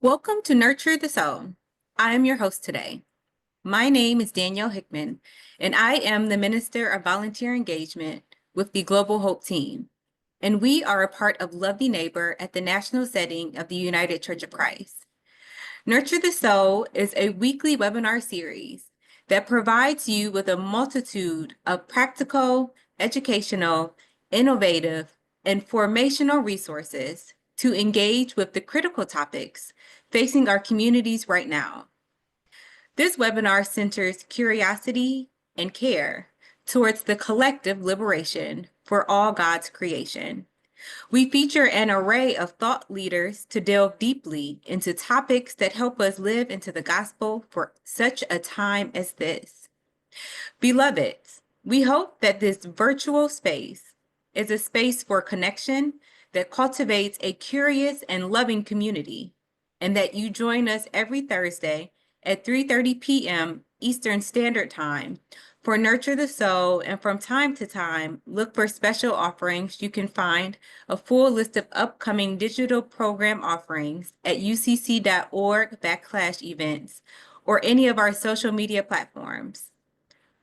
Welcome to Nurture the Soul. I am your host today. My name is Danielle Hickman, and I am the Minister of Volunteer Engagement with the Global Hope Team. And we are a part of Love the Neighbor at the national setting of the United Church of Christ. Nurture the Soul is a weekly webinar series that provides you with a multitude of practical, educational, innovative, and formational resources to engage with the critical topics facing our communities right now. This webinar centers curiosity and care towards the collective liberation for all God's creation. We feature an array of thought leaders to delve deeply into topics that help us live into the gospel for such a time as this. Beloveds, we hope that this virtual space is a space for connection that cultivates a curious and loving community, and that you join us every Thursday at 3:30 p.m. Eastern Standard Time for Nurture the Soul, and from time to time, look for special offerings. You can find a full list of upcoming digital program offerings at ucc.org/events or any of our social media platforms.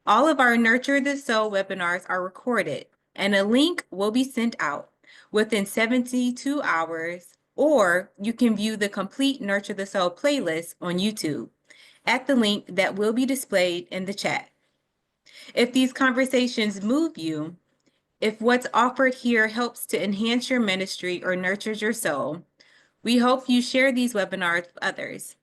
All of our Nurture the Soul webinars are recorded, and a link will be sent out within 72 hours, or you can view the complete Nurture the Soul playlist on YouTube at the link that will be displayed in the chat. If these conversations move you, if what's offered here helps to enhance your ministry or nurtures your soul, we hope you share these webinars with others.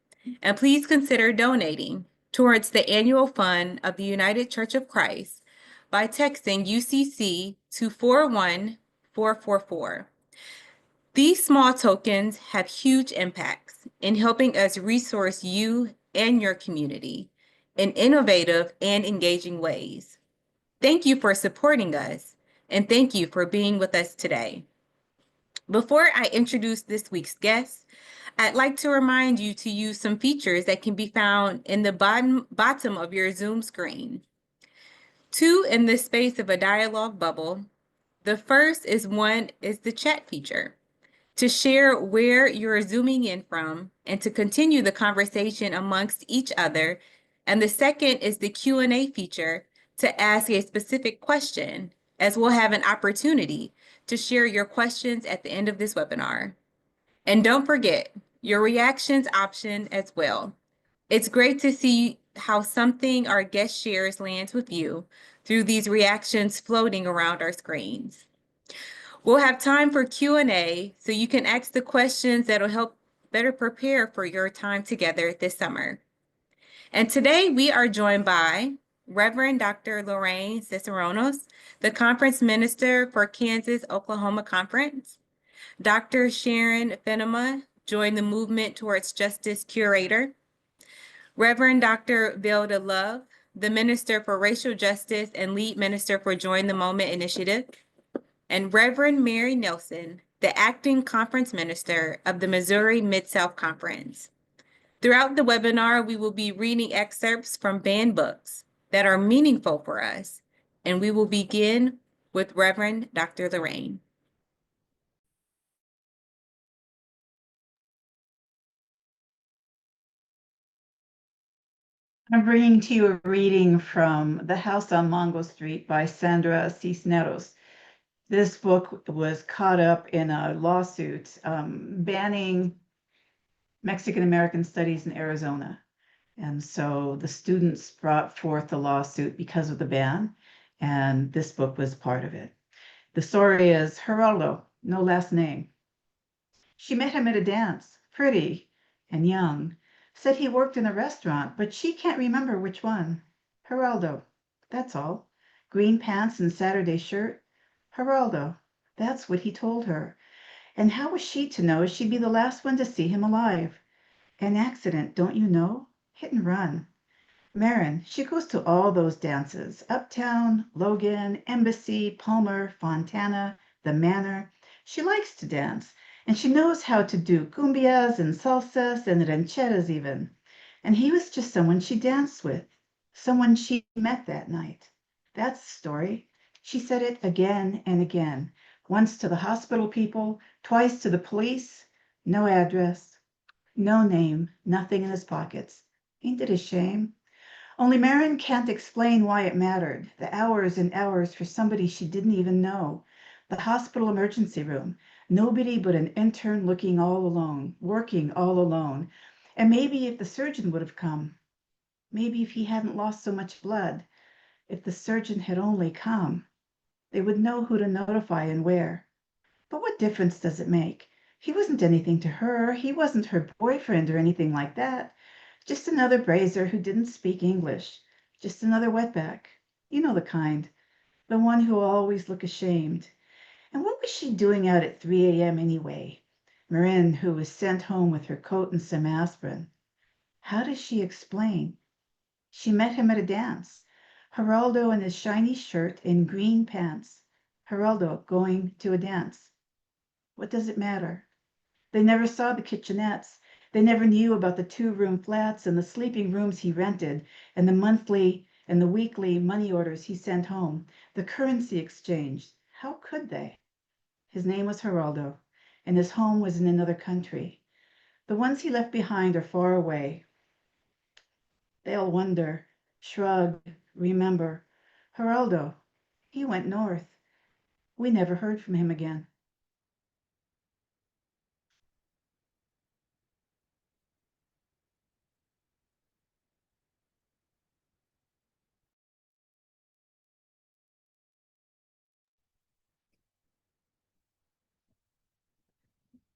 And please consider donating towards the annual fund of the United Church of Christ by texting UCC to 41444. These small tokens have huge impacts in helping us resource you and your community in innovative and engaging ways. Thank you for supporting us, and thank you for being with us today. Before I introduce this week's guest, I'd like to remind you to use some features that can be found in the bottom of your Zoom screen. Two in the space of a dialogue bubble. The first is the chat feature, to share where you're zooming in from and to continue the conversation amongst each other. And the second is the Q&A feature, to ask a specific question, as we'll have an opportunity to share your questions at the end of this webinar. And don't forget your reactions option as well. It's great to see how something our guest shares lands with you through these reactions floating around our screens. We'll have time for Q&A, so you can ask the questions that'll help better prepare for your time together this summer. And today we are joined by Reverend Dr. Lorraine Cisneros, the Conference Minister for Kansas-Oklahoma Conference. Dr. Sharon Fenema joined the Movement Towards Justice Curator. Reverend Dr. Vilda Love, the Minister for Racial Justice and Lead Minister for Join the Moment Initiative. And Reverend Mary Nelson, the Acting Conference Minister of the Missouri Mid-South Conference. Throughout the webinar, we will be reading excerpts from banned books that are meaningful for us, and we will begin with Reverend Dr. Lorraine. I'm bringing to you a reading from The House on Mongo Street by Sandra Cisneros. This book was caught up in a lawsuit banning Mexican-American studies in Arizona. And so the students brought forth the lawsuit because of the ban, and this book was part of it. The story is Geraldo, no last name. She met him at a dance, pretty and young. Said he worked in a restaurant, but she can't remember which one. Geraldo, that's all. Green pants and Saturday shirt. Geraldo, that's what he told her. And how was she to know? She'd be the last one to see him alive. An accident, don't you know? Hit and run. Marin, she goes to all those dances. Uptown, Logan, Embassy, Palmer, Fontana, the Manor. She likes to dance. And she knows how to do cumbias and salsas and rancheras even. And he was just someone she danced with, someone she met that night. That's the story. She said it again and again, once to the hospital people, twice to the police. No address. No name, nothing in his pockets. Ain't it a shame? Only Marin can't explain why it mattered. The hours and hours for somebody she didn't even know. The hospital emergency room. Nobody but an intern looking all alone, working all alone. And maybe if the surgeon would have come, maybe if he hadn't lost so much blood, if the surgeon had only come, they would know who to notify and where. But what difference does it make? He wasn't anything to her. He wasn't her boyfriend or anything like that. Just another brazier who didn't speak English. Just another wetback. You know the kind. The one who'll always look ashamed. And what was she doing out at 3 a.m. anyway? Marin, who was sent home with her coat and some aspirin. How does she explain? She met him at a dance. Geraldo in his shiny shirt and green pants. Geraldo going to a dance. What does it matter? They never saw the kitchenettes. They never knew about the two-room flats and the sleeping rooms he rented and the monthly and the weekly money orders he sent home, the currency exchange. How could they? His name was Geraldo, and his home was in another country. The ones he left behind are far away. They'll wonder, shrug, remember. Geraldo, he went north. We never heard from him again.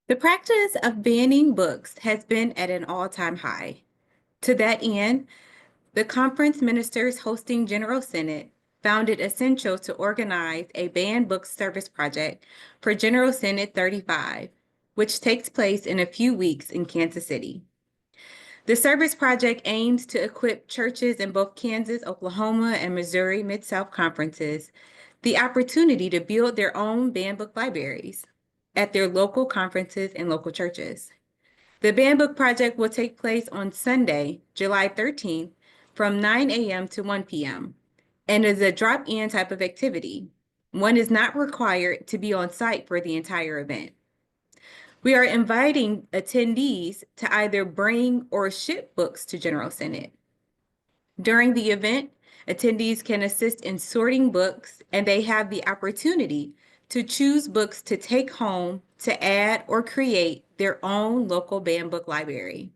The practice of banning books has been at an all-time high. To that end, the conference ministers hosting General Synod found it essential to organize a banned book service project for General Synod 35, which takes place in a few weeks in Kansas City. The service project aims to equip churches in both Kansas, Oklahoma, and Missouri Mid-South conferences the opportunity to build their own banned book libraries at their local conferences and local churches. The banned book project will take place on Sunday, July 13th, from 9 a.m. to 1 p.m. and is a drop-in type of activity. One is not required to be on site for the entire event. We are inviting attendees to either bring or ship books to General Synod. During the event, attendees can assist in sorting books, and they have the opportunity to choose books to take home to add or create their own local banned book library.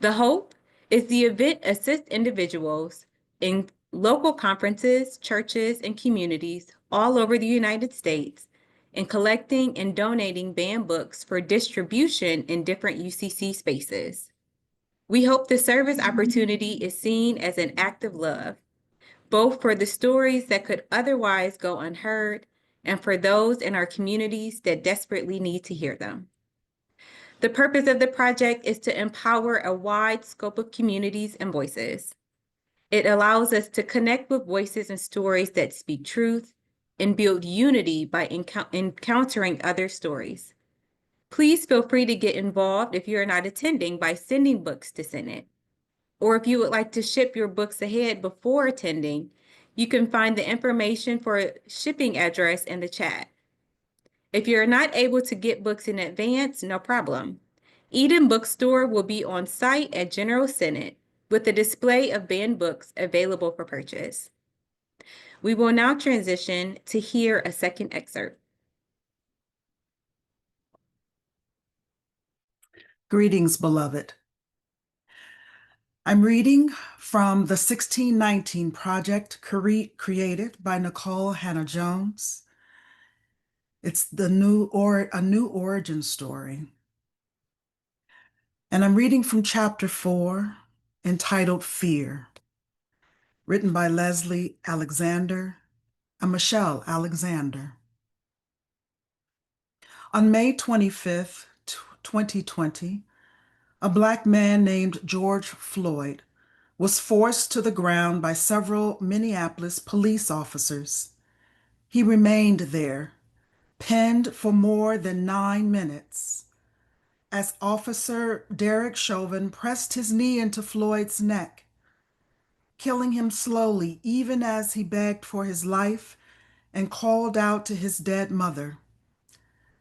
The hope is the event assists individuals in local conferences, churches, and communities all over the United States in collecting and donating banned books for distribution in different UCC spaces. We hope the service opportunity is seen as an act of love, both for the stories that could otherwise go unheard and for those in our communities that desperately need to hear them. The purpose of the project is to empower a wide scope of communities and voices. It allows us to connect with voices and stories that speak truth and build unity by encountering other stories. Please feel free to get involved if you're not attending by sending books to Synod. Or if you would like to ship your books ahead before attending, you can find the information for a shipping address in the chat. If you're not able to get books in advance, no problem. Eden Bookstore will be on site at General Synod with a display of banned books available for purchase. We will now transition to hear a second excerpt. Greetings, beloved. I'm reading from the 1619 project created by Nikole Hannah-Jones. It's a new origin story. And I'm reading from chapter 4, entitled Fear, written by Leslie Alexander and Michelle Alexander. On May 25th, 2020, a Black man named George Floyd was forced to the ground by several Minneapolis police officers. He remained there, pinned for more than 9 minutes, as Officer Derek Chauvin pressed his knee into Floyd's neck, killing him slowly even as he begged for his life and called out to his dead mother.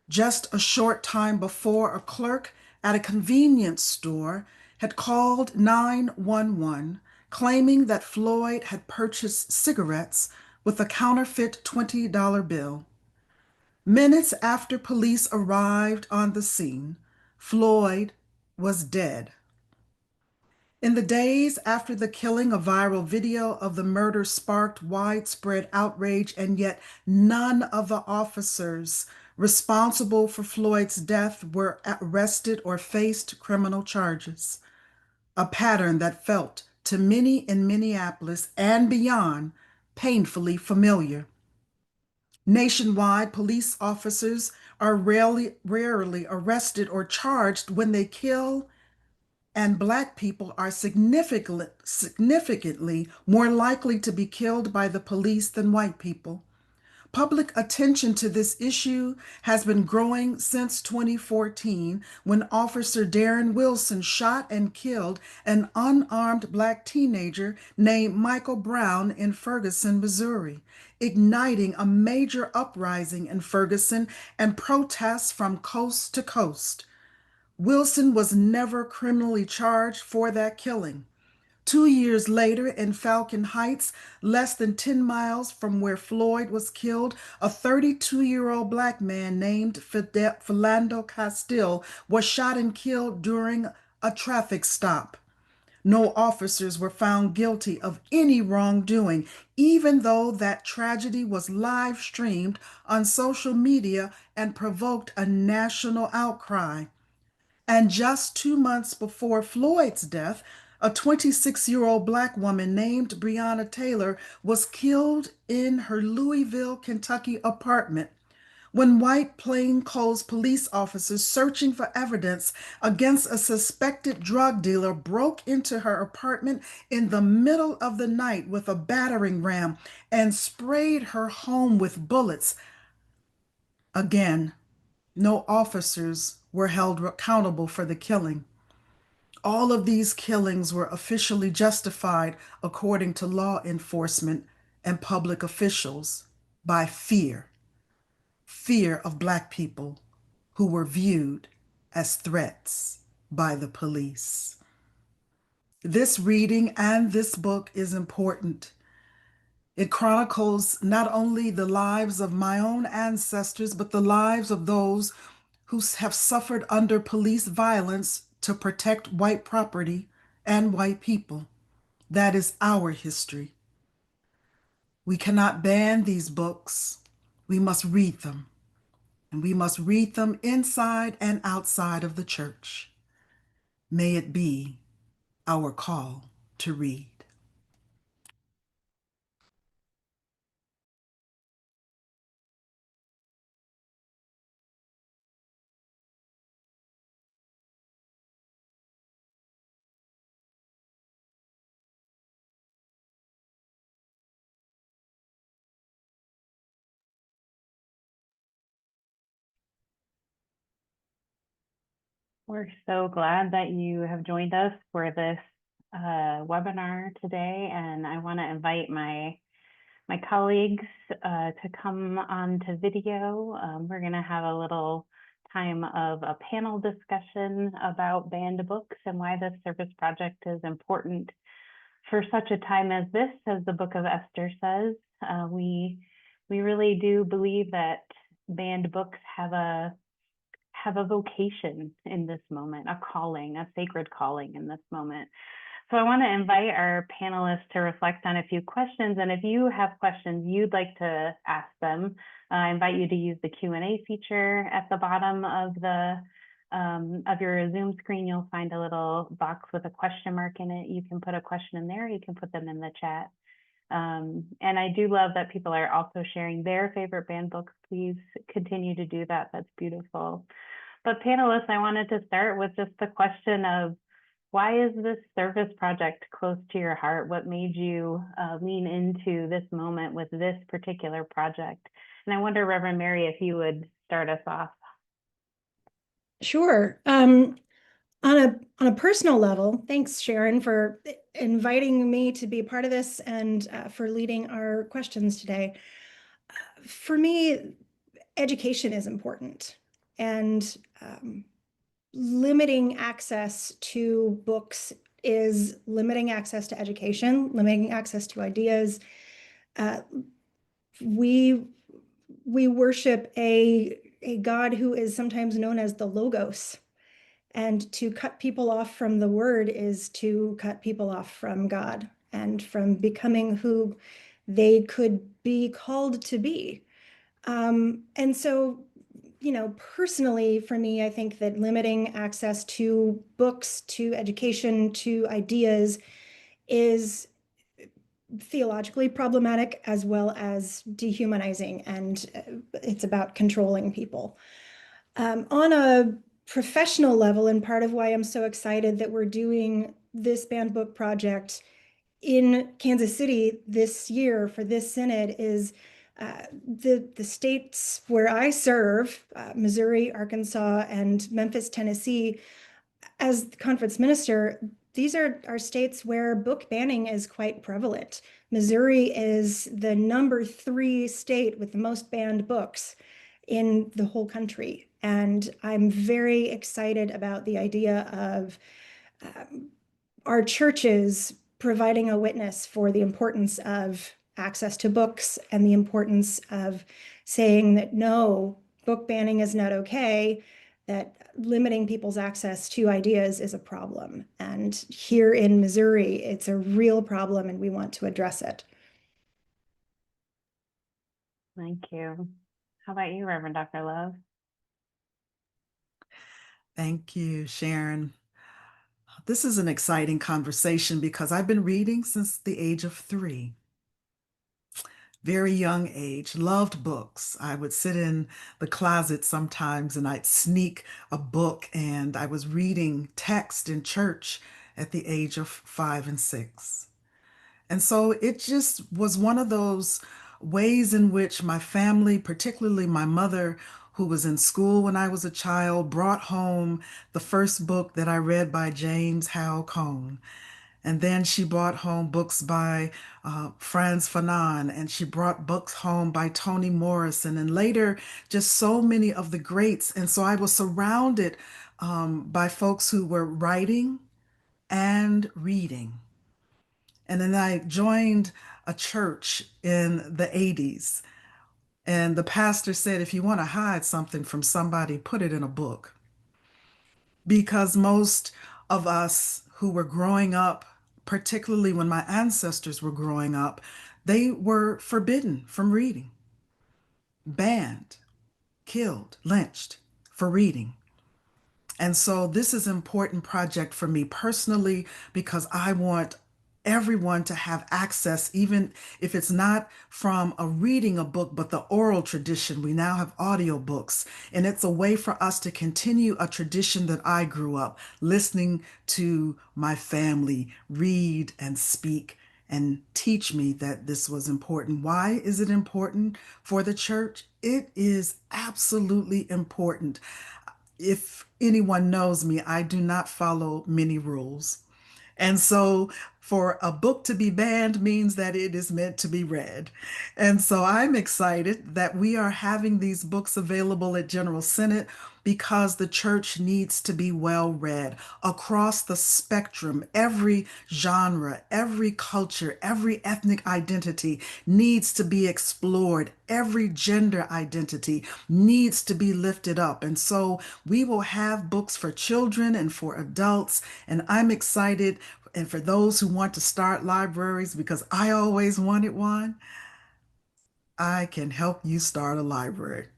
Just a short time before, a clerk at a convenience store had called 911 claiming that Floyd had purchased cigarettes with a counterfeit $20 bill. Minutes after police arrived on the scene, Floyd was dead. In the days after the killing, a viral video of the murder sparked widespread outrage, and yet none of the officers responsible for Floyd's death were arrested or faced criminal charges, a pattern that felt to many in Minneapolis and beyond painfully familiar. Nationwide, police officers are rarely arrested or charged when they kill, and Black people are significantly more likely to be killed by the police than white people. Public attention to this issue has been growing since 2014 when Officer Darren Wilson shot and killed an unarmed Black teenager named Michael Brown in Ferguson, Missouri, igniting a major uprising in Ferguson and protests from coast to coast. Wilson was never criminally charged for that killing. 2 years later, in Falcon Heights, less than 10 miles from where Floyd was killed, a 32-year-old Black man named Philando Castile was shot and killed during a traffic stop. No officers were found guilty of any wrongdoing, even though that tragedy was live streamed on social media and provoked a national outcry. And just 2 months before Floyd's death, a 26-year-old Black woman named Breonna Taylor was killed in her Louisville, Kentucky apartment when white plainclothes police officers searching for evidence against a suspected drug dealer broke into her apartment in the middle of the night with a battering ram and sprayed her home with bullets. Again, no officers were held accountable for the killing. All of these killings were officially justified, according to law enforcement and public officials, by fear of Black people who were viewed as threats by the police. This reading and this book is important. It chronicles not only the lives of my own ancestors, but the lives of those who have suffered under police violence to protect white property and white people. That is our history. We cannot ban these books. We must read them, and we must read them inside and outside of the church. May it be our call to read. We're so glad that you have joined us for this webinar today, and I want to invite my colleagues to come on to video. We're going to have a little time of a panel discussion about banned books and why this service project is important for such a time as this. As the Book of Esther says, we really do believe that banned books have a vocation in this moment, a calling, a sacred calling in this moment. So I want to invite our panelists to reflect on a few questions. And if you have questions you'd like to ask them, I invite you to use the Q&A feature at the bottom of your Zoom screen. You'll find a little box with a question mark in it. You can put a question in there. You can put them in the chat. And I do love that people are also sharing their favorite banned books. Please continue to do that. That's beautiful. But panelists, I wanted to start with just the question of, why is this service project close to your heart? What made you lean into this moment with this particular project? And I wonder, Reverend Mary, if you would start us off. Sure. On a personal level, thanks, Sharon, for inviting me to be a part of this and for leading our questions today. For me, education is important. And limiting access to books is limiting access to education, limiting access to ideas. We worship a God who is sometimes known as the Logos. And to cut people off from the word is to cut people off from God and from becoming who they could be called to be. And so, personally, for me, I think that limiting access to books, to education, to ideas is theologically problematic as well as dehumanizing, and it's about controlling people. On a professional level, and part of why I'm so excited that we're doing this banned book project in Kansas City this year for this synod is the states where I serve, Missouri, Arkansas, and Memphis, Tennessee, as the conference minister, these are states where book banning is quite prevalent. Missouri is the #3 state with the most banned books in the whole country. And I'm very excited about the idea of our churches providing a witness for the importance of access to books and the importance of saying that no, book banning is not okay, that limiting people's access to ideas is a problem. And here in Missouri, it's a real problem and we want to address it. Thank you. How about you, Reverend Dr. Love? Thank you, Sharon. This is an exciting conversation because I've been reading since the age of 3. Very young age, loved books. I would sit in the closet sometimes and I'd sneak a book, and I was reading text in church at the age of 5 and 6. And so it just was one of those ways in which my family, particularly my mother, who was in school when I was a child, brought home the first book that I read by James Hal Cone. And then she brought home books by Franz Fanon, and she brought books home by Toni Morrison, and later just so many of the greats. And so I was surrounded by folks who were writing and reading. And then I joined a church in the 80s. And the pastor said, if you want to hide something from somebody, put it in a book. Because most of us who were growing up, particularly when my ancestors were growing up, they were forbidden from reading, banned, killed, lynched for reading. And so this is an important project for me personally because I want everyone to have access, even if it's not from reading a book, but the oral tradition. We now have audiobooks, and it's a way for us to continue a tradition that I grew up listening to my family read and speak and teach me that this was important. Why is it important for the church? It is absolutely important. If anyone knows me, I do not follow many rules. And so for a book to be banned means that it is meant to be read. And so I'm excited that we are having these books available at General Synod because the church needs to be well read across the spectrum. Every genre, every culture, every ethnic identity needs to be explored. Every gender identity needs to be lifted up. And so we will have books for children and for adults. And I'm excited. And for those who want to start libraries, because I always wanted one, I can help you start a library.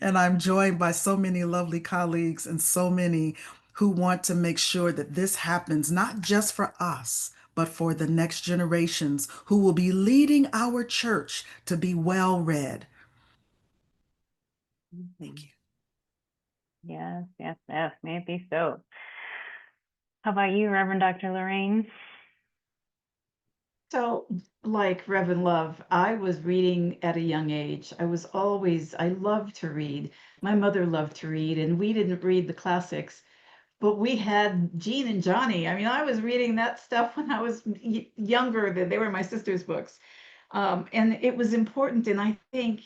And I'm joined by so many lovely colleagues and so many who want to make sure that this happens, not just for us, but for the next generations who will be leading our church to be well read. Thank you. Yes, yes, yes, may it be so. How about you, Reverend Dr. Lorraine? So, like Reverend Love, I was reading at a young age. I loved to read. My mother loved to read, and we didn't read the classics, but we had Jean and Johnny. I mean, I was reading that stuff when I was younger. They were my sister's books. And it was important. And I think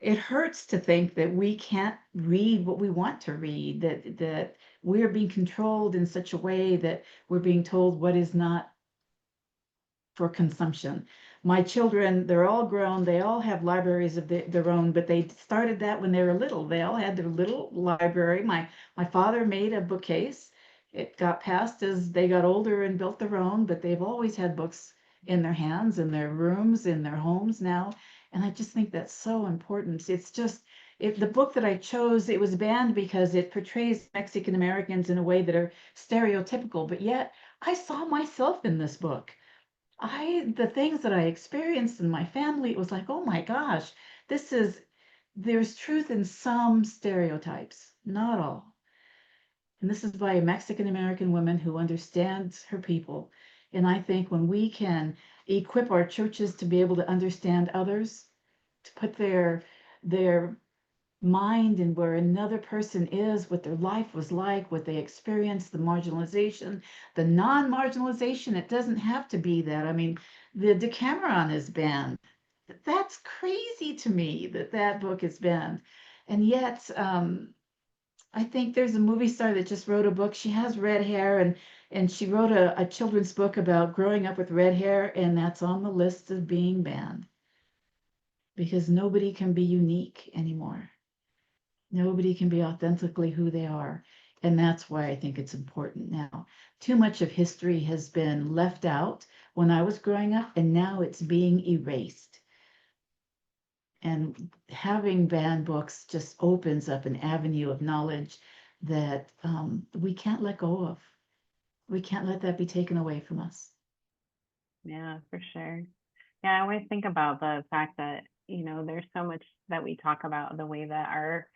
it hurts to think that we can't read what we want to read, that we're being controlled in such a way that we're being told what is not for consumption. My children, they're all grown, they all have libraries of their own, but they started that when they were little. They all had their little library. My father made a bookcase. It got passed as they got older and built their own, but they've always had books in their hands, in their rooms, in their homes now. And I just think that's so important. It's just, if the book that I chose, it was banned because it portrays Mexican Americans in a way that are stereotypical, but yet I saw myself in this book. The things that I experienced in my family, it was like, oh my gosh, there's truth in some stereotypes, not all. And this is by a Mexican American woman who understands her people. And I think when we can equip our churches to be able to understand others, to put their mind and where another person is, what their life was like, what they experienced, the marginalization, the non-marginalization. It doesn't have to be that. I mean, the Decameron is banned. That's crazy to me that that book is banned. And yet, I think there's a movie star that just wrote a book. She has red hair and she wrote a children's book about growing up with red hair, and that's on the list of being banned because nobody can be unique anymore. Nobody can be authentically who they are. And that's why I think it's important now. Too much of history has been left out when I was growing up, and now it's being erased. And having banned books just opens up an avenue of knowledge that we can't let go of. We can't let that be taken away from us. Yeah, for sure. Yeah, I always think about the fact that, there's so much that we talk about the way that our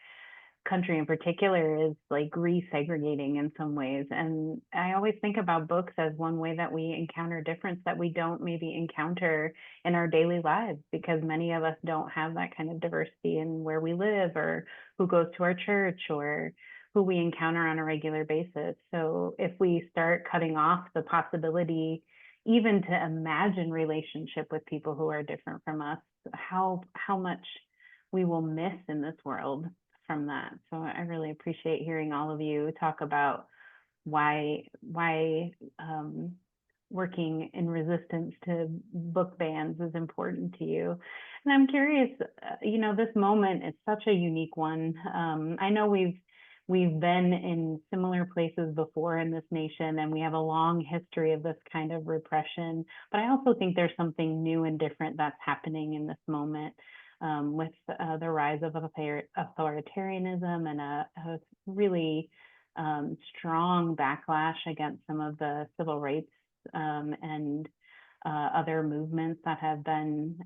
country in particular is like resegregating in some ways. And I always think about books as one way that we encounter difference that we don't maybe encounter in our daily lives, because many of us don't have that kind of diversity in where we live or who goes to our church or who we encounter on a regular basis. So if we start cutting off the possibility even to imagine relationship with people who are different from us, how much we will miss in this world from that. So I really appreciate hearing all of you talk about why working in resistance to book bans is important to you. And I'm curious, this moment is such a unique one. I know we've been in similar places before in this nation, and we have a long history of this kind of repression. But I also think there's something new and different that's happening in this moment. With the rise of authoritarianism and a really strong backlash against some of the civil rights and other movements that have been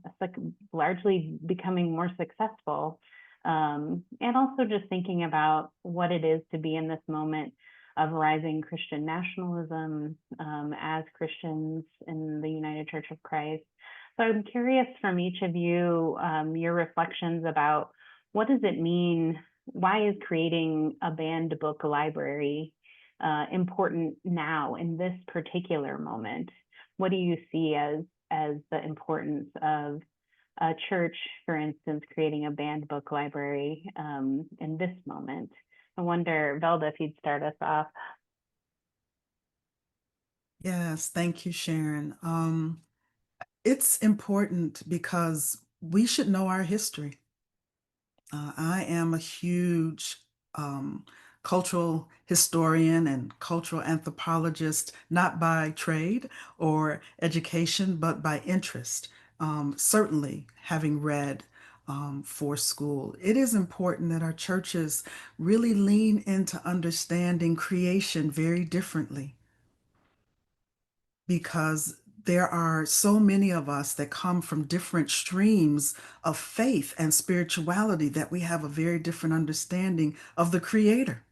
largely becoming more successful. And also just thinking about what it is to be in this moment of rising Christian nationalism as Christians in the United Church of Christ. So I'm curious from each of you, your reflections about what does it mean? Why is creating a banned book library important now in this particular moment? What do you see as the importance of a church, for instance, creating a banned book library in this moment? I wonder, Velda, if you'd start us off. Yes, thank you, Sharon. It's important because we should know our history. I am a huge cultural historian and cultural anthropologist, not by trade or education, but by interest. Certainly, having read for school, it is important that our churches really lean into understanding creation very differently, because there are so many of us that come from different streams of faith and spirituality that we have a very different understanding of the Creator.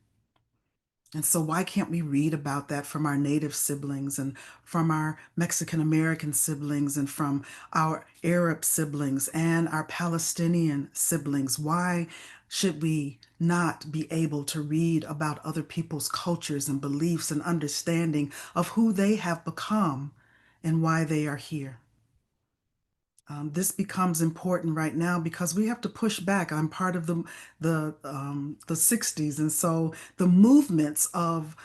And so, why can't we read about that from our Native siblings and from our Mexican American siblings and from our Arab siblings and our Palestinian siblings? Why should we not be able to read about other people's cultures and beliefs and understanding of who they have become and why they are here? This becomes important right now because we have to push back. I'm part of the 60s, and so the movements of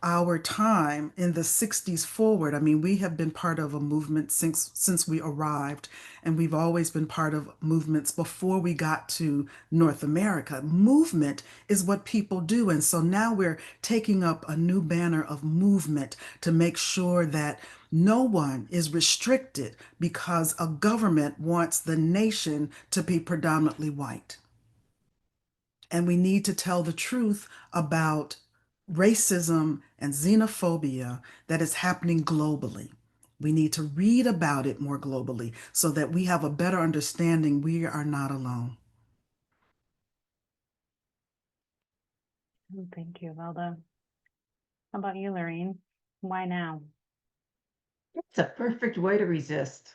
our time in the 60s forward. I mean, we have been part of a movement since we arrived, and we've always been part of movements before we got to North America. Movement is what people do, and so now we're taking up a new banner of movement to make sure that no one is restricted because a government wants the nation to be predominantly white. And we need to tell the truth about racism and xenophobia that is happening globally. We need to read about it more globally so that we have a better understanding we are not alone. Thank you, Velda. How about you, Lorraine? Why now? It's a perfect way to resist,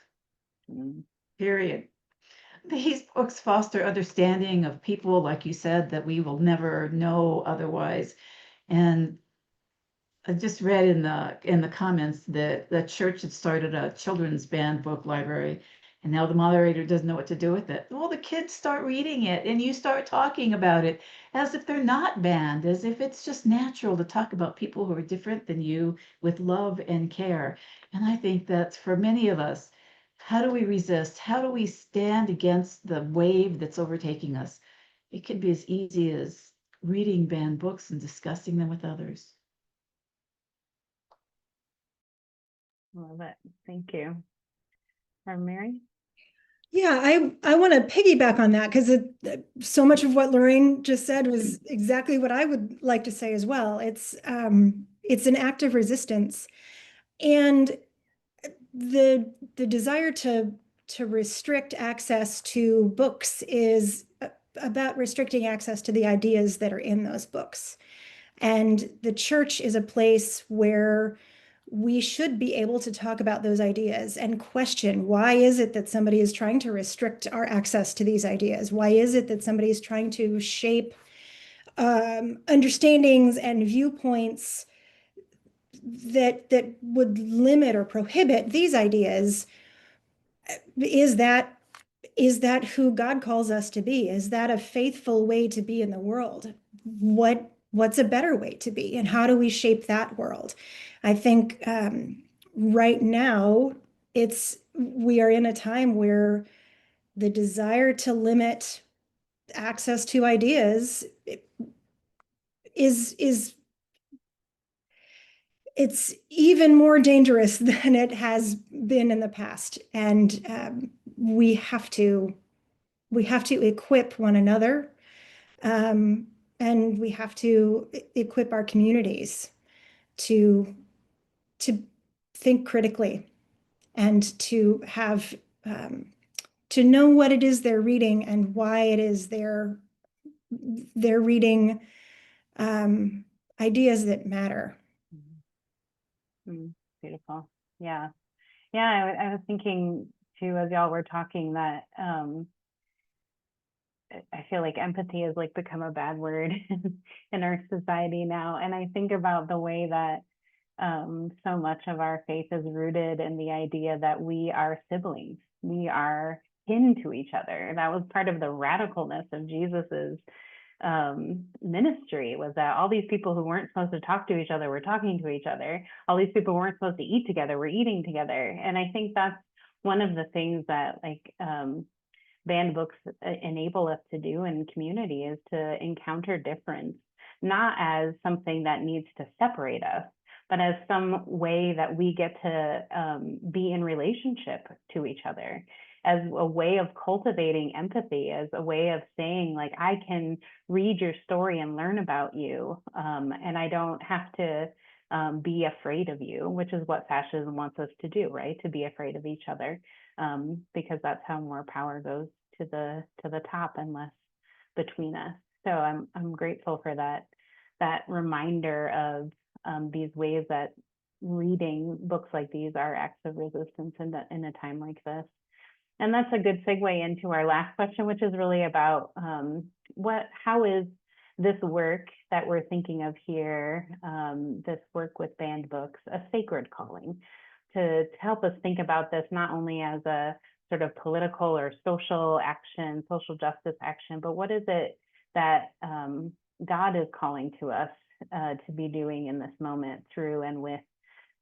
period. These books foster understanding of people, like you said, that we will never know otherwise. And I just read in the comments that the church had started a children's banned book library, and now the moderator doesn't know what to do with it. Well, the kids start reading it, and you start talking about it as if they're not banned, as if it's just natural to talk about people who are different than you with love and care. And I think that's for many of us. How do we resist? How do we stand against the wave that's overtaking us? It could be as easy as reading banned books and discussing them with others. Love it. Thank you. Mary? Yeah, I want to piggyback on that because so much of what Lorraine just said was exactly what I would like to say as well. It's an act of resistance, and the desire to restrict access to books is about restricting access to the ideas that are in those books. And the church is a place where we should be able to talk about those ideas and question, why is it that somebody is trying to restrict our access to these ideas? Why is it that somebody is trying to shape understandings and viewpoints that would limit or prohibit these ideas? Is that who God calls us to be? Is that a faithful way to be in the world? What's a better way to be, and how do we shape that world? I think right now we are in a time where the desire to limit access to ideas is it's even more dangerous than it has been in the past, and we have to equip one another, and we have to equip our communities to think critically and to have to know what it is they're reading and why it is they're reading ideas that matter. Beautiful. Yeah. I was thinking too, as y'all were talking, that I feel like empathy has like become a bad word in our society now. And I think about the way that so much of our faith is rooted in the idea that we are siblings. We are kin to each other. That was part of the radicalness of Jesus's ministry, was that all these people who weren't supposed to talk to each other were talking to each other. All these people who weren't supposed to eat together were eating together. And I think that's one of the things that banned books enable us to do in community, is to encounter difference, not as something that needs to separate us, but as some way that we get to be in relationship to each other, as a way of cultivating empathy, as a way of saying, like, I can read your story and learn about you, and I don't have to be afraid of you, which is what fascism wants us to do, right? To be afraid of each other, because that's how more power goes to the top and less between us. So I'm grateful for that reminder of these ways that reading books like these are acts of resistance in a time like this. And that's a good segue into our last question, which is really about how is this work that we're thinking of here, this work with banned books, a sacred calling, to help us think about this not only as a sort of political or social action, social justice action, but what is it that God is calling to us to be doing in this moment through and with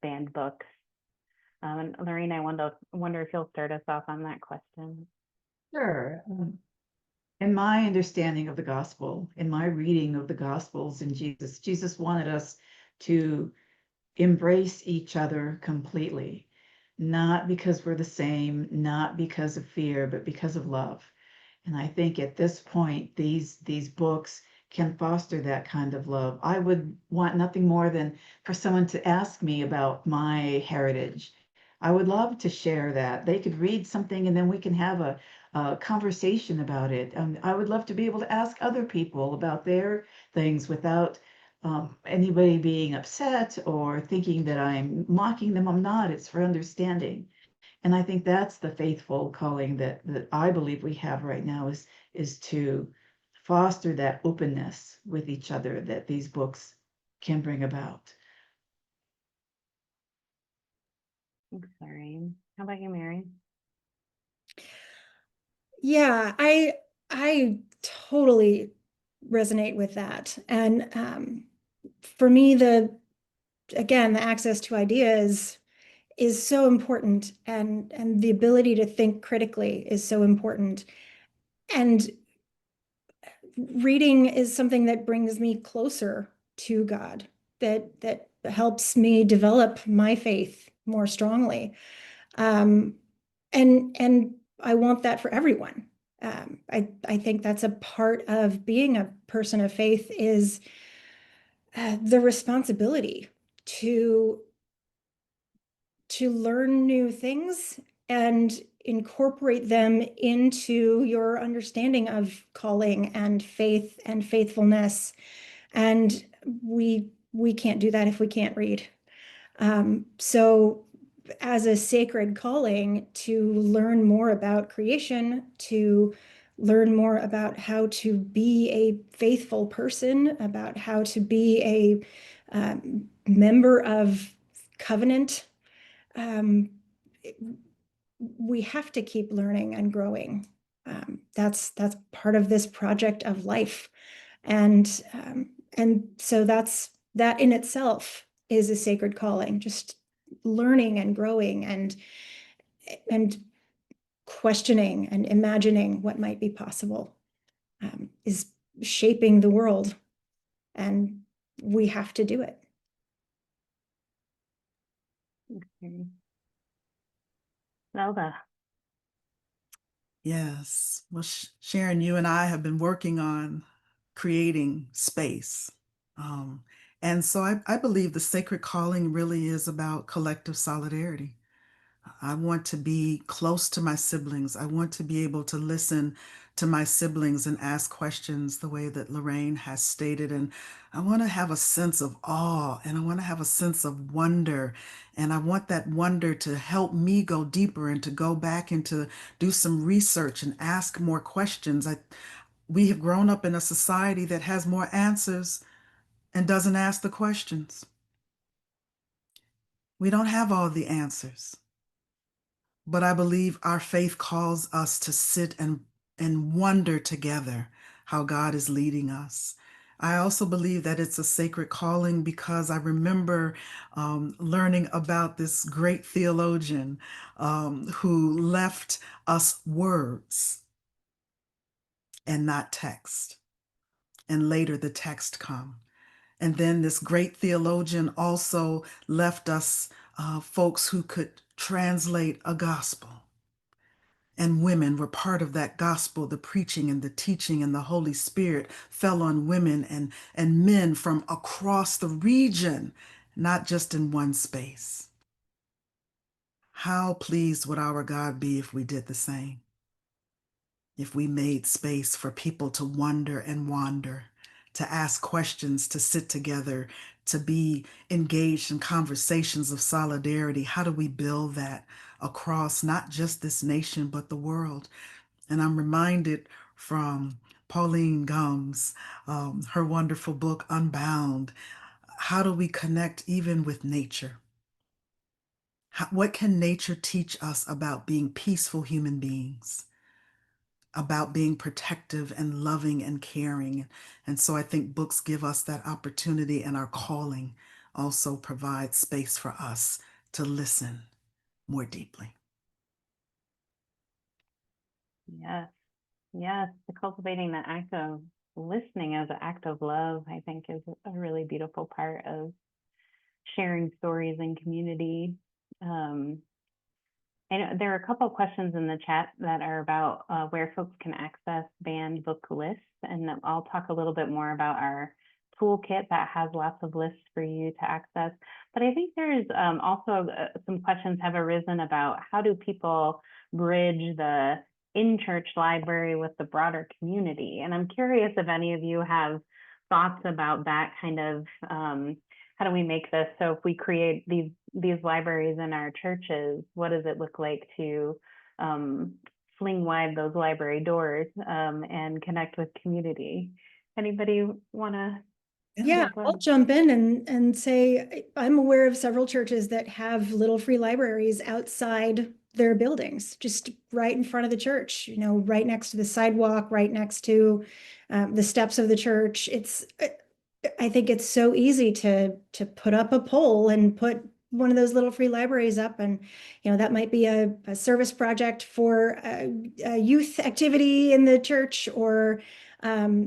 banned books? And Lorraine, I wonder if you'll start us off on that question. Sure. In my understanding of the gospel, in my reading of the gospels in Jesus wanted us to embrace each other completely, not because we're the same, not because of fear, but because of love. And I think at this point, these books can foster that kind of love. I would want nothing more than for someone to ask me about my heritage. I would love to share that. They could read something and then we can have a conversation about it. I would love to be able to ask other people about their things without anybody being upset or thinking that I'm mocking them. I'm not. It's for understanding. And I think that's the faithful calling that I believe we have right now is to foster that openness with each other that these books can bring about. Thanks, Lorraine. How about you, Mary? Yeah, I totally resonate with that. And for me, again, the access to ideas is so important, and the ability to think critically is so important. And reading is something that brings me closer to God, that helps me develop my faith more strongly. And I want that for everyone. I think that's a part of being a person of faith is the responsibility to learn new things and incorporate them into your understanding of calling and faith and faithfulness. And we can't do that if we can't read. So as a sacred calling to learn more about creation, to learn more about how to be a faithful person, about how to be a member of covenant, we have to keep learning and growing. That's part of this project of life, and so that in itself is a sacred calling. Just learning and growing and questioning and imagining what might be possible is shaping the world, and we have to do it. Okay. Zelda. Yes. Well, Sharon, you and I have been working on creating space. And so I believe the sacred calling really is about collective solidarity. I want to be close to my siblings. I want to be able to listen to my siblings and ask questions the way that Lorraine has stated. And I want to have a sense of awe, and I want to have a sense of wonder. And I want that wonder to help me go deeper and to go back and to do some research and ask more questions. We have grown up in a society that has more answers and doesn't ask the questions. We don't have all the answers. But I believe our faith calls us to sit and wonder together how God is leading us. I also believe that it's a sacred calling because I remember learning about this great theologian who left us words and not text. And later the text come. And then this great theologian also left us folks who could translate a gospel. And women were part of that gospel. The preaching and the teaching and the Holy Spirit fell on women and men from across the region, not just in one space. How pleased would our God be if we did the same? If we made space for people to wonder and wander, to ask questions, to sit together, to be engaged in conversations of solidarity. How do we build that across not just this nation, but the world? And I'm reminded from Pauline Gumbs, her wonderful book, Unbound. How do we connect even with nature? What can nature teach us about being peaceful human beings, about being protective and loving and caring? And so I think books give us that opportunity, and our calling also provides space for us to listen more deeply. Yes, yes. Cultivating the act of listening as an act of love, I think, is a really beautiful part of sharing stories in community. I know there are a couple of questions in the chat that are about where folks can access banned book lists, and I'll talk a little bit more about our toolkit that has lots of lists for you to access. But I think there's also some questions have arisen about how do people bridge the in-church library with the broader community. And I'm curious if any of you have thoughts about that kind of how do we make this so if we create these libraries in our churches, what does it look like to fling wide those library doors and connect with community? Anybody want to? Yeah, I'll jump in and say I'm aware of several churches that have little free libraries outside their buildings, just right in front of the church, you know, right next to the sidewalk, right next to the steps of the church. I think it's so easy to put up a pole and put one of those little free libraries up, and you know that might be a service project for a youth activity in the church, or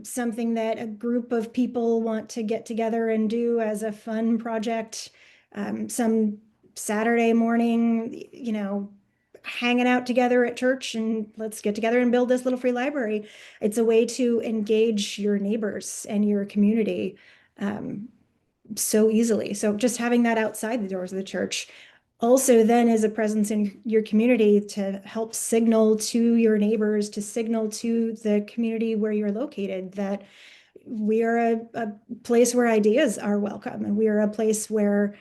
something that a group of people want to get together and do as a fun project. Some Saturday morning, you know, hanging out together at church, and let's get together and build this little free library. It's a way to engage your neighbors and your community so easily. So just having that outside the doors of the church also then is a presence in your community to help signal to your neighbors, to signal to the community where you're located that we are a place where ideas are welcome, and we are a place where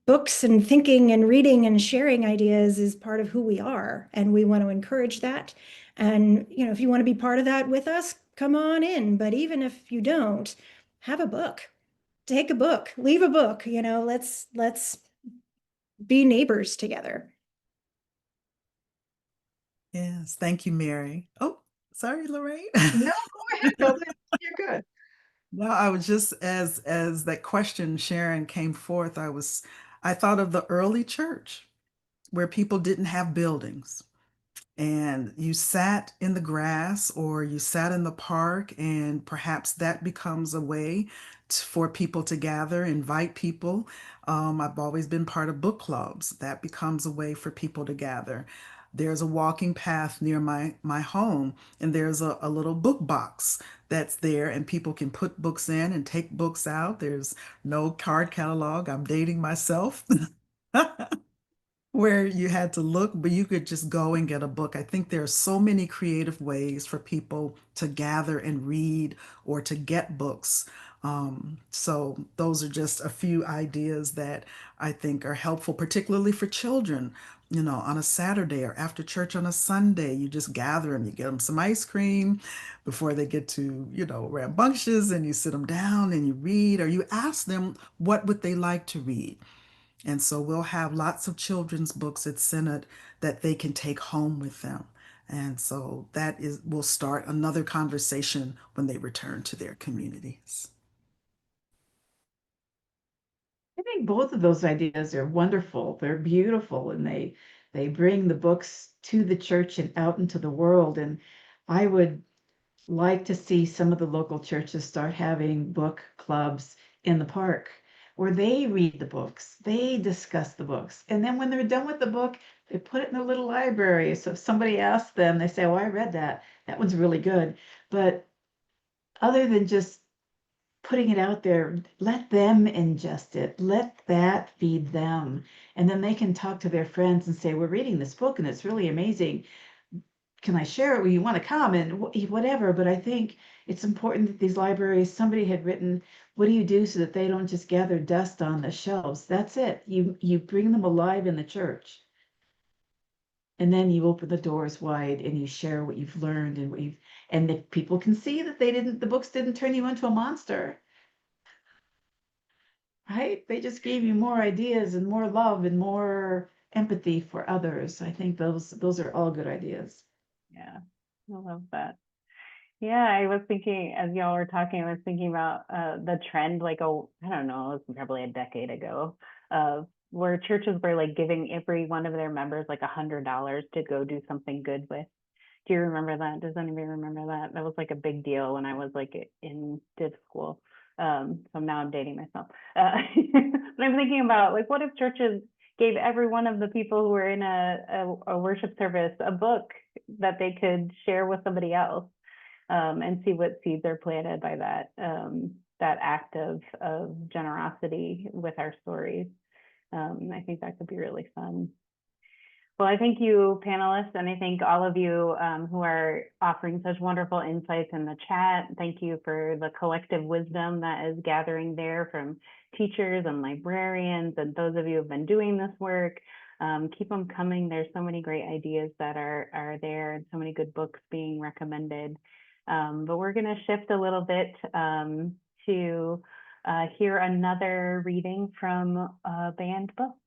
books and thinking and reading and sharing ideas is part of who we are, and we want to encourage that. And you know, if you want to be part of that with us, come on in. But even if you don't, have a book, take a book, leave a book, you know, let's be neighbors together. Yes, thank you, Mary. Oh, sorry, Lorraine. No, go ahead, Mildred. You're good. No, I was just as that question, Sharon, came forth, I thought of the early church where people didn't have buildings, and you sat in the grass or you sat in the park, and perhaps that becomes a way for people to gather, invite people. I've always been part of book clubs. That becomes a way for people to gather. There's a walking path near my home, and there's a little book box that's there, and people can put books in and take books out. There's no card catalog. I'm dating myself. Where you had to look, but you could just go and get a book. I think there are so many creative ways for people to gather and read or to get books. So those are just a few ideas that I think are helpful, particularly for children. You know, on a Saturday or after church on a Sunday, you just gather them, you get them some ice cream before they get to, you know, rambunctious, and you sit them down and you read, or you ask them what would they like to read. And so we'll have lots of children's books at Synod that they can take home with them. And so will start another conversation when they return to their communities. I think both of those ideas are wonderful. They're beautiful, and they bring the books to the church and out into the world. And I would like to see some of the local churches start having book clubs in the park where they read the books, they discuss the books, and then when they're done with the book, they put it in their little library. So if somebody asks them, they say, "Oh, I read that. That one's really good." But other than just putting it out there, let them ingest it, let that feed them, and then they can talk to their friends and say, "We're reading this book and it's really amazing. Can I share it with you? Want to come?" And whatever. But I think it's important that these libraries, somebody had written, what do you do so that they don't just gather dust on the shelves? That's it. You bring them alive in the church. And then you open the doors wide and you share what you've learned and the people can see that the books didn't turn you into a monster. right? They just gave you more ideas and more love and more empathy for others. I think those are all good ideas. Yeah, I love that. Yeah, I was thinking as y'all were talking, I was thinking about the trend, like I don't know, it was probably a decade ago, of where churches were like giving every one of their members like $100 to go do something good with. Do you remember that? Does anybody remember that? That was like a big deal when I was like in div school. So now I'm dating myself. But I'm thinking about like, what if churches gave every one of the people who were in a worship service a book that they could share with somebody else, and see what seeds are planted by that act of generosity with our stories. I think that could be really fun. Well, I thank you, panelists, and I thank all of you who are offering such wonderful insights in the chat. Thank you for the collective wisdom that is gathering there from teachers and librarians and those of you who have been doing this work. Keep them coming. There's so many great ideas that are there and so many good books being recommended. But we're going to shift a little bit to hear another reading from a banned book.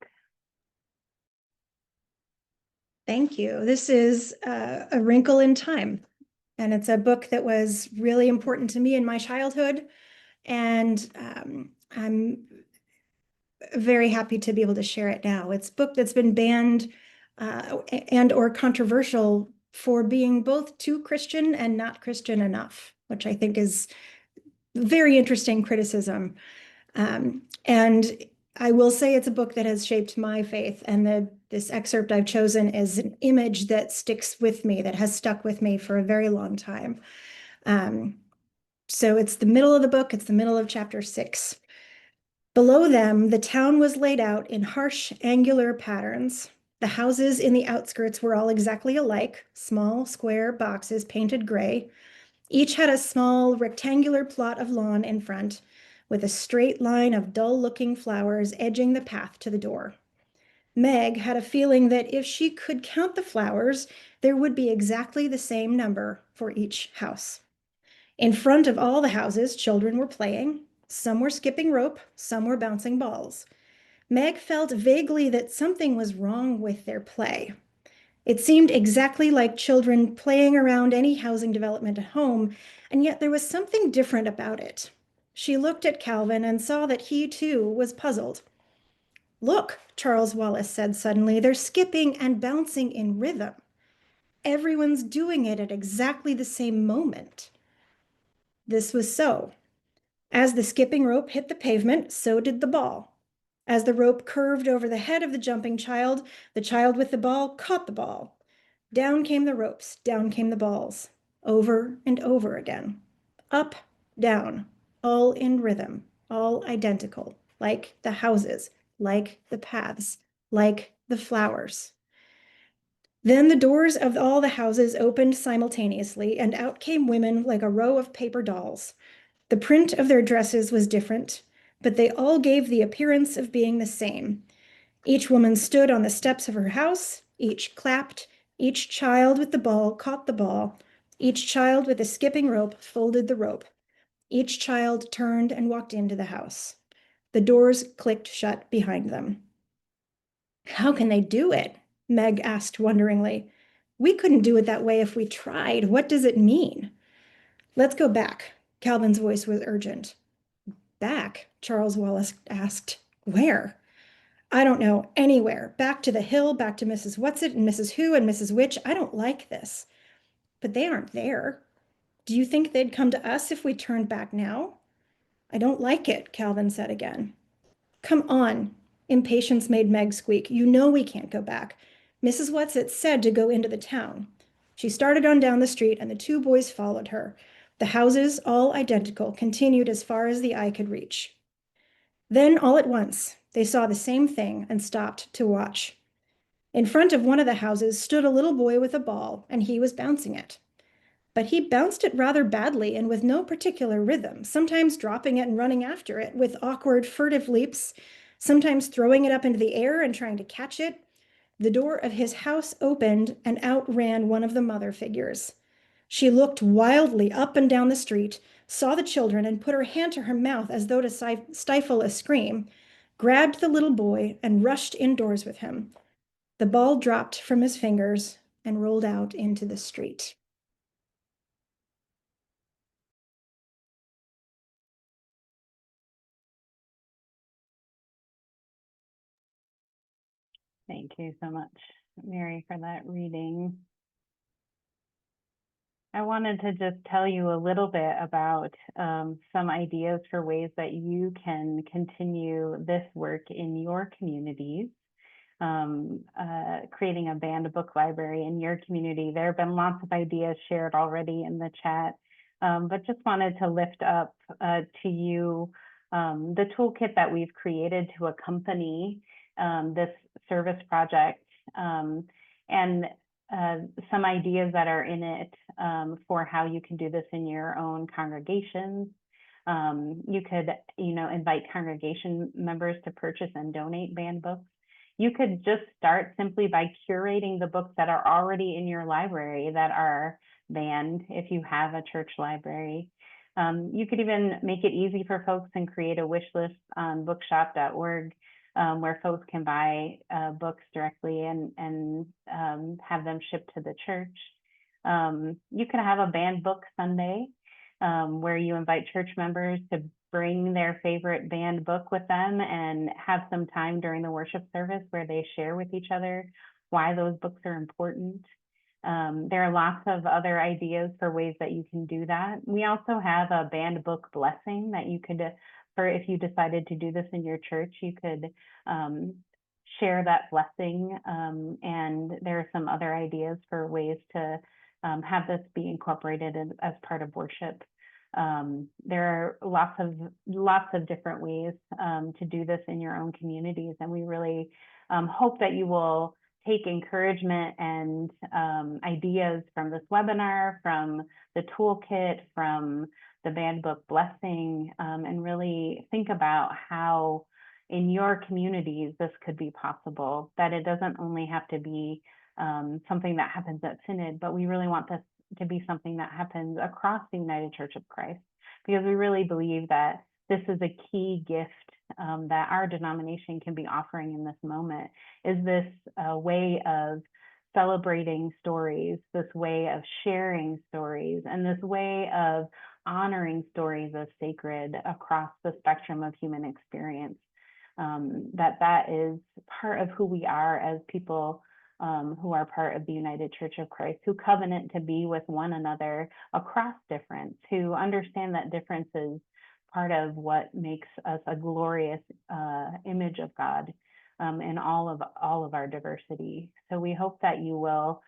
Thank you. This is A Wrinkle in Time, and it's a book that was really important to me in my childhood, and I'm very happy to be able to share it now. It's a book that's been banned and or controversial for being both too Christian and not Christian enough, which I think is very interesting criticism. And I will say it's a book that has shaped my faith, and this excerpt I've chosen is an image that sticks with me, that has stuck with me for a very long time. So it's the middle of the book, it's the middle of chapter 6. Below them, the town was laid out in harsh, angular patterns. The houses in the outskirts were all exactly alike, small, square boxes painted gray. Each had a small, rectangular plot of lawn in front, with a straight line of dull-looking flowers edging the path to the door. Meg had a feeling that if she could count the flowers, there would be exactly the same number for each house. In front of all the houses, children were playing. Some were skipping rope, some were bouncing balls. Meg felt vaguely that something was wrong with their play. It seemed exactly like children playing around any housing development at home, and yet there was something different about it. She looked at Calvin and saw that he, too, was puzzled. "Look," Charles Wallace said suddenly, "they're skipping and bouncing in rhythm. Everyone's doing it at exactly the same moment." This was so. As the skipping rope hit the pavement, so did the ball. As the rope curved over the head of the jumping child with the ball caught the ball. Down came the ropes, down came the balls, over and over again. Up, down, all in rhythm, all identical, like the houses, like the paths, like the flowers. Then the doors of all the houses opened simultaneously, and out came women like a row of paper dolls. The print of their dresses was different, but they all gave the appearance of being the same. Each woman stood on the steps of her house, each clapped, each child with the ball caught the ball, each child with the skipping rope folded the rope. Each child turned and walked into the house. The doors clicked shut behind them. "How can they do it?" Meg asked wonderingly. "We couldn't do it that way if we tried. What does it mean?" "Let's go back." Calvin's voice was urgent. "Back?" Charles Wallace asked. "Where?" "I don't know. Anywhere. Back to the hill, back to Mrs. Whatsit and Mrs. Who and Mrs. Which. I don't like this." "But they aren't there. Do you think they'd come to us if we turned back now?" "I don't like it," Calvin said again. "Come on." Impatience made Meg squeak. "You know we can't go back. Mrs. Whatsit said to go into the town." She started on down the street, and the two boys followed her. The houses, all identical, continued as far as the eye could reach. Then, all at once, they saw the same thing and stopped to watch. In front of one of the houses stood a little boy with a ball, and he was bouncing it. But he bounced it rather badly and with no particular rhythm, sometimes dropping it and running after it with awkward, furtive leaps, sometimes throwing it up into the air and trying to catch it. The door of his house opened, and out ran one of the mother figures. She looked wildly up and down the street, saw the children, and put her hand to her mouth as though to stifle a scream, grabbed the little boy, and rushed indoors with him. The ball dropped from his fingers and rolled out into the street. Thank you so much, Mary, for that reading. I wanted to just tell you a little bit about some ideas for ways that you can continue this work in your communities. Creating a banned book library in your community. There have been lots of ideas shared already in the chat, but just wanted to lift up to you the toolkit that we've created to accompany this service project, and some ideas that are in it for how you can do this in your own congregations. You could, invite congregation members to purchase and donate banned books. You could just start simply by curating the books that are already in your library that are banned if you have a church library. You could even make it easy for folks and create a wish list on bookshop.org where folks can buy books directly and have them shipped to the church. You could have a banned book Sunday where you invite church members to bring their favorite banned book with them and have some time during the worship service where they share with each other why those books are important. There are lots of other ideas for ways that you can do that. We also have a banned book blessing that you could, for if you decided to do this in your church, you could share that blessing. And there are some other ideas for ways to have this be incorporated as part of worship. There are lots of different ways to do this in your own communities, and we really hope that you will take encouragement and ideas from this webinar, from the toolkit, from the banned book blessing, and really think about how in your communities this could be possible, that it doesn't only have to be something that happens at Synod, but we really want this to be something that happens across the United Church of Christ, because we really believe that this is a key gift that our denomination can be offering in this moment, is this way of celebrating stories, this way of sharing stories, and this way of honoring stories as sacred across the spectrum of human experience. That is part of who we are as people who are part of the United Church of Christ, who covenant to be with one another across difference, who understand that difference is part of what makes us a glorious image of God in all of our diversity. So we hope that you will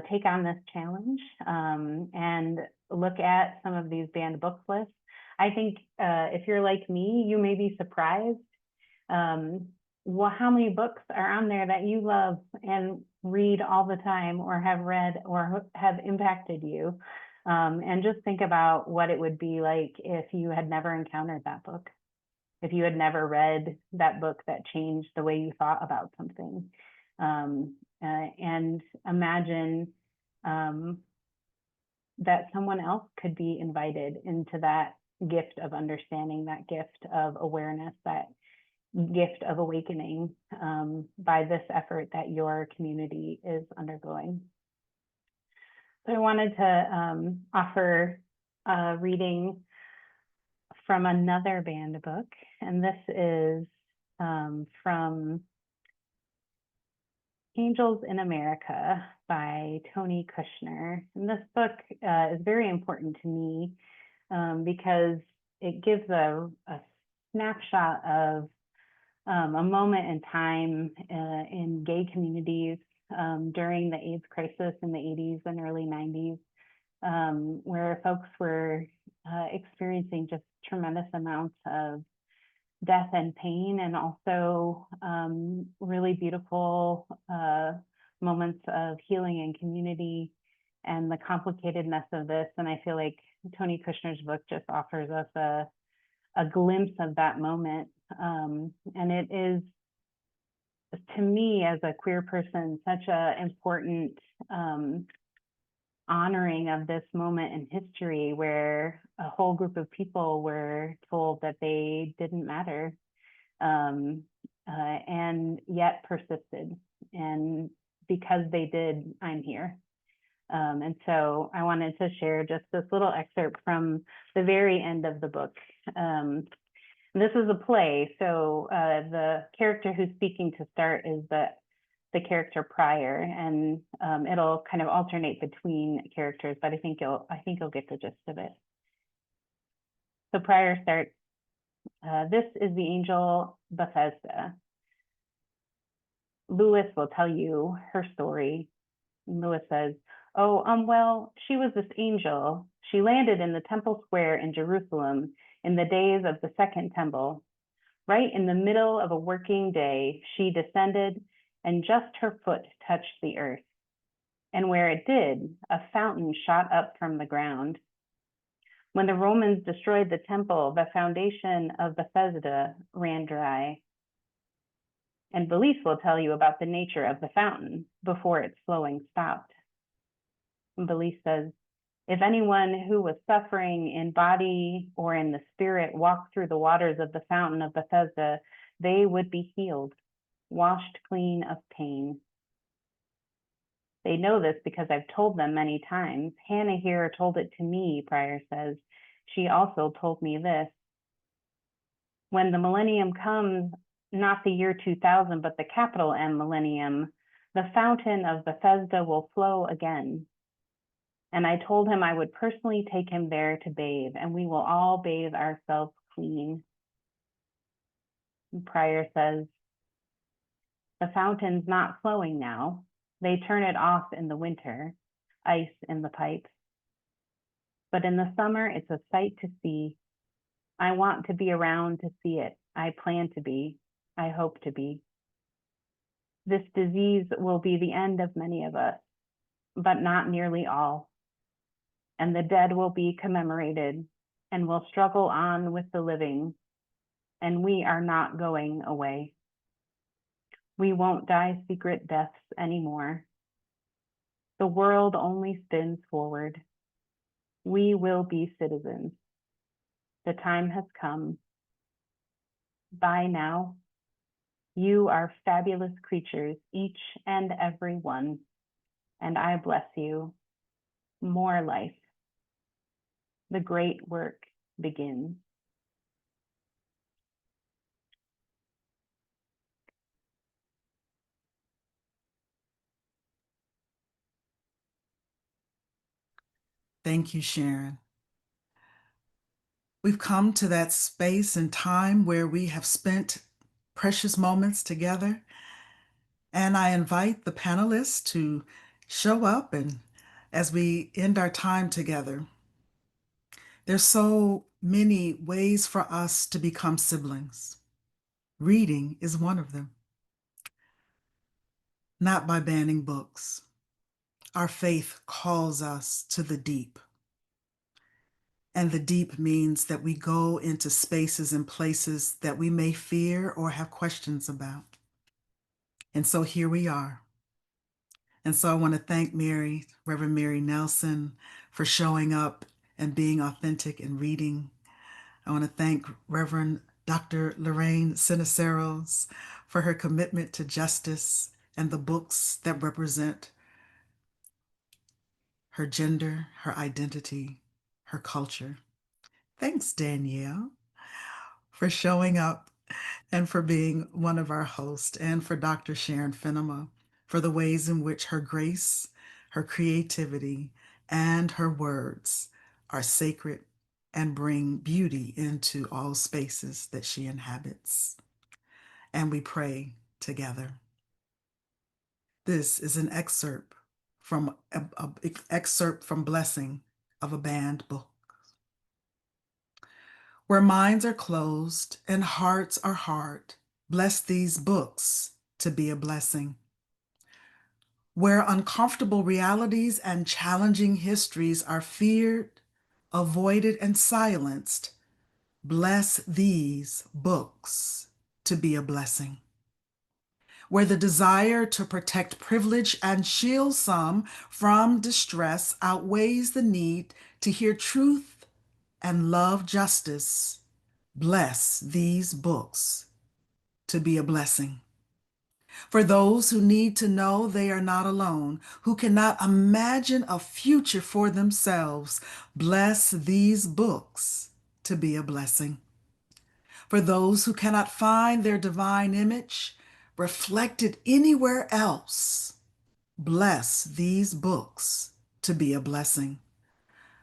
take on this challenge and look at some of these banned book lists. I think if you're like me, you may be surprised how many books are on there that you love and read all the time, or have read or have impacted you. And just think about what it would be like if you had never encountered that book, if you had never read that book that changed the way you thought about something. And imagine that someone else could be invited into that gift of understanding, that gift of awareness, that gift of awakening by this effort that your community is undergoing. So I wanted to offer a reading from another banned book, and this is from Angels in America by Tony Kushner. And this book is very important to me because it gives a snapshot of a moment in time in gay communities during the AIDS crisis in the 80s and early 90s, where folks were experiencing just tremendous amounts of death and pain, and also really beautiful moments of healing and community, and the complicatedness of this. And I feel like Tony Kushner's book just offers us a glimpse of that moment. And it is, to me as a queer person, such an important honoring of this moment in history where a whole group of people were told that they didn't matter, and yet persisted. And because they did, I'm here. And so I wanted to share just this little excerpt from the very end of the book. This is a play, so the character who's speaking to start is the character Prior, and it'll kind of alternate between characters, but I think you'll get the gist of it. So Prior starts, this is the angel Bethesda. Lewis will tell you her story. And Lewis says, oh, well, she was this angel. She landed in the temple square in Jerusalem in the days of the second temple. Right in the middle of a working day, she descended, and just her foot touched the earth. And where it did, a fountain shot up from the ground. When the Romans destroyed the temple, the foundation of Bethesda ran dry. And Belief will tell you about the nature of the fountain before its flowing stopped. And Belief says, if anyone who was suffering in body or in the spirit walked through the waters of the fountain of Bethesda, they would be healed, washed clean of pain. They know this because I've told them many times. Hannah here told it to me, Prior says. She also told me this. When the millennium comes, not the year 2000, but the capital M millennium, the fountain of Bethesda will flow again. And I told him I would personally take him there to bathe, and we will all bathe ourselves clean. And Prior says, the fountain's not flowing now. They turn it off in the winter, ice in the pipes. But in the summer, it's a sight to see. I want to be around to see it. I plan to be. I hope to be. This disease will be the end of many of us, but not nearly all. And the dead will be commemorated and will struggle on with the living. And we are not going away. We won't die secret deaths anymore. The world only spins forward. We will be citizens. The time has come. Bye now. You are fabulous creatures, each and every one. And I bless you. More life. The great work begins. Thank you, Sharon. We've come to that space and time where we have spent precious moments together. And I invite the panelists to show up and as we end our time together. There's so many ways for us to become siblings. Reading is one of them. Not by banning books. Our faith calls us to the deep. And the deep means that we go into spaces and places that we may fear or have questions about. And so here we are. And so I want to thank Mary, Reverend Mary Nelson, for showing up and being authentic and reading. I want to thank Reverend Dr. Lorraine Cisneros for her commitment to justice and the books that represent her gender, her identity, her culture. Thanks, Danielle, for showing up and for being one of our hosts, and for Dr. Sharon Finema for the ways in which her grace, her creativity, and her words are sacred and bring beauty into all spaces that she inhabits. And we pray together. This is an excerpt from Blessing of a banned book. Where minds are closed and hearts are hard, bless these books to be a blessing. Where uncomfortable realities and challenging histories are feared, avoided, and silenced, bless these books to be a blessing. where the desire to protect privilege and shield some from distress outweighs the need to hear truth and love justice. Bless these books to be a blessing. For those who need to know they are not alone, who cannot imagine a future for themselves, bless these books to be a blessing. For those who cannot find their divine image reflected anywhere else, bless these books to be a blessing.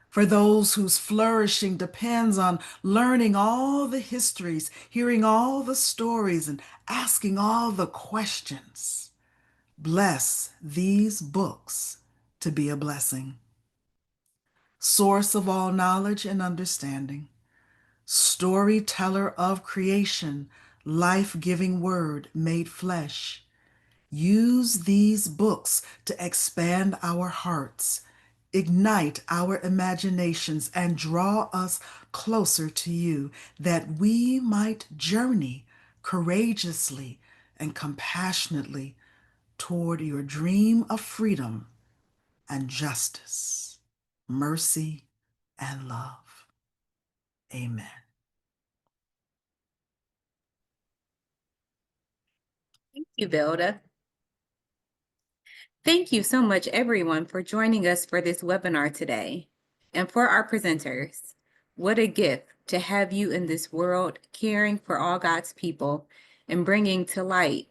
For those whose flourishing depends on learning all the histories, hearing all the stories, and asking all the questions, bless these books to be a blessing. Source of all knowledge and understanding, storyteller of creation, life-giving word made flesh, use these books to expand our hearts, ignite our imaginations, and draw us closer to you, that we might journey courageously and compassionately toward your dream of freedom and justice, mercy, and love. Amen. Thank you, Velda. Thank you so much, everyone, for joining us for this webinar today. And for our presenters, what a gift to have you in this world, caring for all God's people and bringing to light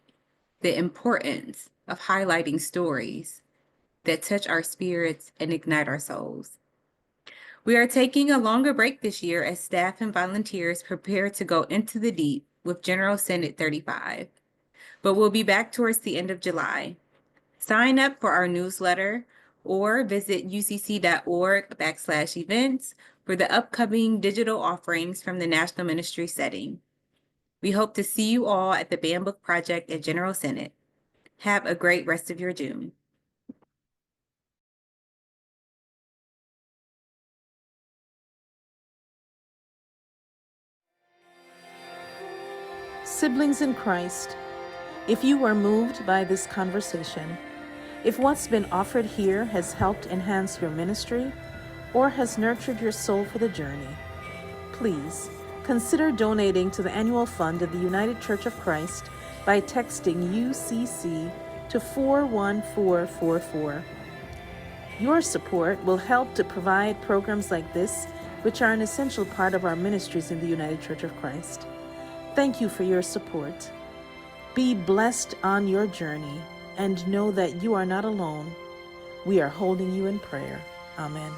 the importance of highlighting stories that touch our spirits and ignite our souls. We are taking a longer break this year as staff and volunteers prepare to go into the deep with General Synod 35, but we'll be back towards the end of July. Sign up for our newsletter or visit ucc.org/events for the upcoming digital offerings from the National Ministry setting. We hope to see you all at the Banned Book Project at General Synod. Have a great rest of your June. Siblings in Christ, if you are moved by this conversation, if what's been offered here has helped enhance your ministry or has nurtured your soul for the journey, please consider donating to the annual fund of the United Church of Christ by texting UCC to 41444. Your support will help to provide programs like this, which are an essential part of our ministries in the United Church of Christ. Thank you for your support. Be blessed on your journey and know that you are not alone. We are holding you in prayer. Amen.